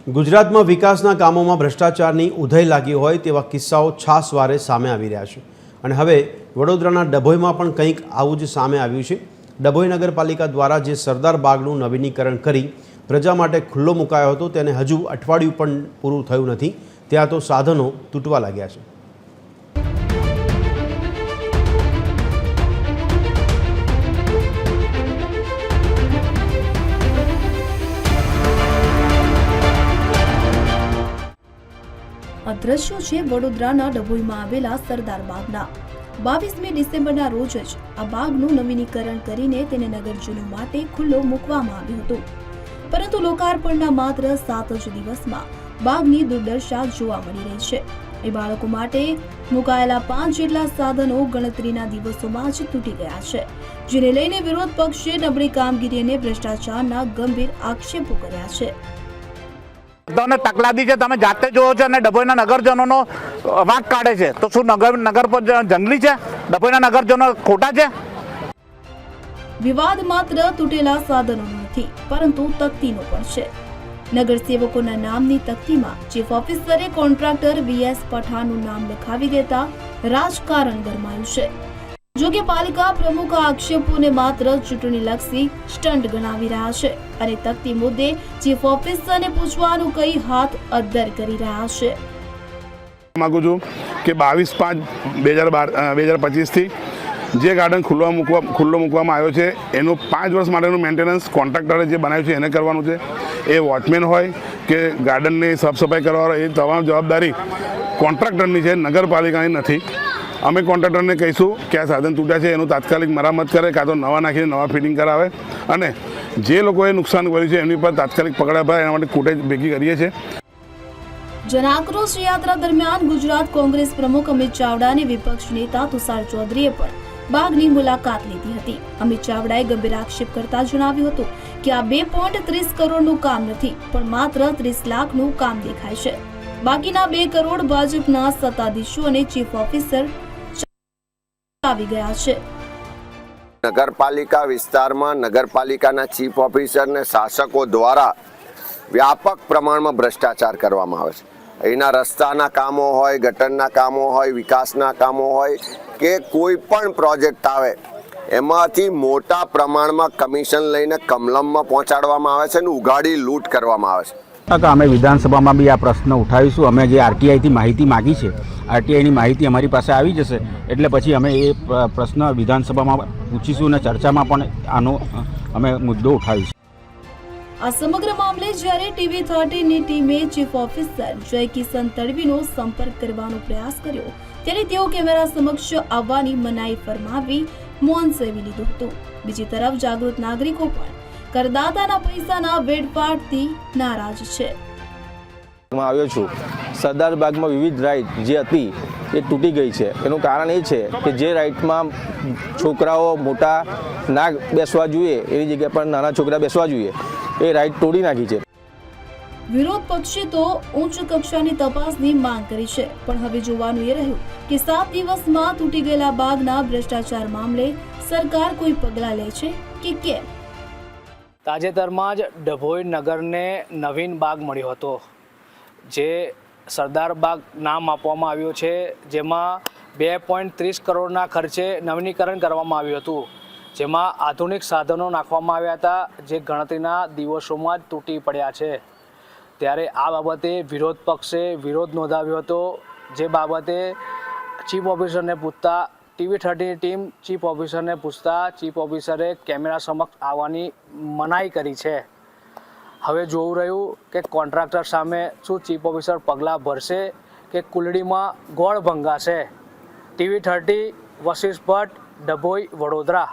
ગુજરાતમાં વિકાસના કામોમાં ભ્રષ્ટાચારની ઉધઈ લાગી હોય તેવા કિસ્સાઓ છાસવારે સામે આવી રહ્યા છે અને હવે વડોદરાના ડભોઈમાં પણ કંઈક આવું જ સામે આવ્યું છે। ડભોઈ નગરપાલિકા દ્વારા જે સરદાર બાગનું નવીનીકરણ કરી પ્રજા માટે ખુલ્લો મુકાયો હતો તેને હજુ અઠવાડિયું પણ પૂરું થયું નથી, ત્યાં તો સાધનો તૂટવા લાગ્યા છે। આ દ્રશ્યો છે વડોદરાના ડભોઈમાં આવેલા સરદાર બાગના। 22મી ડિસેમ્બરના રોજ જ આ બાગનું નવીનીકરણ કરીને તેને નગરજનો માટે ખુલ્લો મૂકવામાં આવ્યો હતો, પરંતુ લોકાર્પણના માત્ર 7 જ દિવસમાં બાગની દુર્દશા જોવા મળી રહી છે। એ બાળકો માટે મુકાયેલા 5 જેટલા સાધનો ગણતરીના દિવસોમાં જ તૂટી ગયા છે, જેને લઈને વિરોધ પક્ષે નબળી કામગીરી અને ભ્રષ્ટાચારના ગંભીર આક્ષેપો કર્યા છે। તકલાદી છે, તમે જાતે જોવો છો અને ડભોઈના નગરજનોનો વાંક કાઢે છે, તો શું નગર જંગલી છે? ડભોઈના નગરજનો ખોટા છે? વિવાદ માત્ર તૂટેલા સાધનોનો નથી, પરંતુ તકતીનો પણ છે। નગરસેવકોના નામની તકતીમાં ચીફ ઓફિસરે કોન્ટ્રાક્ટર VS પઠાણનું નામ લખાવી દેતા રાજકારણ ગરમાયું છે। જો કે પાલિકા પ્રમુખ આક્ષેપોને માત્ર ચૂંટણીલક્ષી સ્ટન્ટ ગણાવી રહ્યા છે અને તકતી મુદ્દે ચીફ ઓફિસરને પૂછવાનું કહી હાથ અદ્ધર કરી રહ્યા છે। માંગુ છું કે 22/5/2025 થી જે ગાર્ડન ખુલ્લો મૂકવામાં આવ્યો છે એનું 5 વર્ષ માટેનું મેન્ટેનન્સ કોન્ટ્રાક્ટરે જે બનાવ્યું છે એને કરવાનું છે। એ વોચમેન હોય કે ગાર્ડનની સાફ સફાઈ કરવાનો એ તમામ જવાબદારી કોન્ટ્રાક્ટરની છે, નગરપાલિકાની નથી। અમે કોન્ટ્રાક્ટરને કહીશું કે આ સાધન તૂટ્યા છે એનું તાત્કાલિક મરામત કરે, કાં તો નવા નાખીને નવા ફિટિંગ કરાવે અને જે લોકોએ નુકસાન કર્યું છે એમની પર તાત્કાલિક પકડા પાડે એના માટે ફૂટેજ ભેગી કરીએ છીએ। જનાક્રોશ યાત્રા દરમિયાન ગુજરાત કોંગ્રેસ પ્રમુખ અમિત ચાવડા અને વિપક્ષ નેતા તુષાર ચૌધરીએ પણ બાગની મુલાકાત લીધી હતી। અમિત ચાવડાએ ગંભીર આક્ષેપ કરતા જણાવ્યું હતું કે આ 2.30 કરોડનું કામ નથી, પણ માત્ર 30 લાખનું કામ દેખાય છે। બાકીના 2 કરોડ ભાજપના સત્તાધીશો અને ચીફ ઓફિસર આવી ગયા છે। નગરપાલિકા વિસ્તારમાં નગરપાલિકાના ચીફ ઓફિસર અને શાસકો દ્વારા વ્યાપક પ્રમાણમાં ભ્રષ્ટાચાર કરવામાં આવે છે। અહીંના રસ્તાના કામો હોય, ગટરના કામો હોય, વિકાસના કામો હોય કે કોઈ પણ પ્રોજેક્ટ આવે એમાંથી મોટા પ્રમાણમાં કમિશન લઈને કમલમમાં પહોંચાડવામાં આવે છે અને ઉઘાડી લૂંટ કરવામાં આવે છે। અમે વિધાનસભામાં બી આ પ્રશ્ન ઉઠાવીશું। અમે જે RTIથી માહિતી માગી છે, RTIની માહિતી અમારી પાસે આવી જશે એટલે પછી અમે એ પ્રશ્ન વિધાનસભામાં પૂછીશું અને ચર્ચામાં પણ આનો અમે મુદ્દો ઉઠાવીશું। આ સમગ્ર મામલે જ્યારે TV13ની ટીમે ચીફ ઓફિસર જય કિશન તડવીનો સંપર્ક કરવાનો પ્રયાસ કર્યો ત્યારે તેઓ કેમેરા સમક્ષ આવવાની મનાઈ ફરમાવી મૌન સેવી લીધું હતું। બીજી તરફ જાગૃત નાગરિકો પણ કરદાતાના પૈસાના વેડફાટથી નારાજ છે। આવ્યો છું સરદાર બાગમાં વિવિધ રાઇડ જે હતી એ તૂટી ગઈ છે। એનું કારણ એ છે કે જે રાઇડમાં છોકરાઓ મોટા ના બેસવા જોઈએ એની જગ્યા પર નાના છોકરા બેસવા જોઈએ એ રાઇડ તોડી નાખી છે। વિરોધ પક્ષે તો ઉચ્ચ કક્ષાની તપાસની માંગ કરી છે, પણ હવે જોવાનું એ રહ્યું કે 7 દિવસમાં તૂટી ગયેલા બાગના ભ્રષ્ટાચાર મામલે સરકાર કોઈ પગલાં લે છે કે કેમ। તાજેતરમાં જ ડભોઈ નગરને નવીન બાગ મળ્યો હતો, જે સરદાર બાગ નામ આપવામાં આવ્યું છે, જેમાં 2.30 કરોડના ખર્ચે નવીનીકરણ કરવામાં આવ્યું હતું, જેમાં આધુનિક સાધનો નાખવામાં આવ્યા હતા, જે ગણતરીના દિવસોમાં જ તૂટી પડ્યા છે। ત્યારે આ બાબતે વિરોધ પક્ષે વિરોધ નોંધાવ્યો હતો, જે બાબતે ચીફ ઓફિસરને પૂછતા TV13ની ટીમ ચીફ ઓફિસરને પૂછતા ચીફ ઓફિસરે કેમેરા સમક્ષ આવવાની મનાઈ કરી છે। હવે જોવું રહ્યું કે કોન્ટ્રાક્ટર સામે શું ચીફ ઓફિસર પગલાં ભરશે કે કુલડીમાં ગોળ ભંગાશે। TV13 વશિષ્ઠ ભટ્ટ, ડભોઈ, વડોદરા।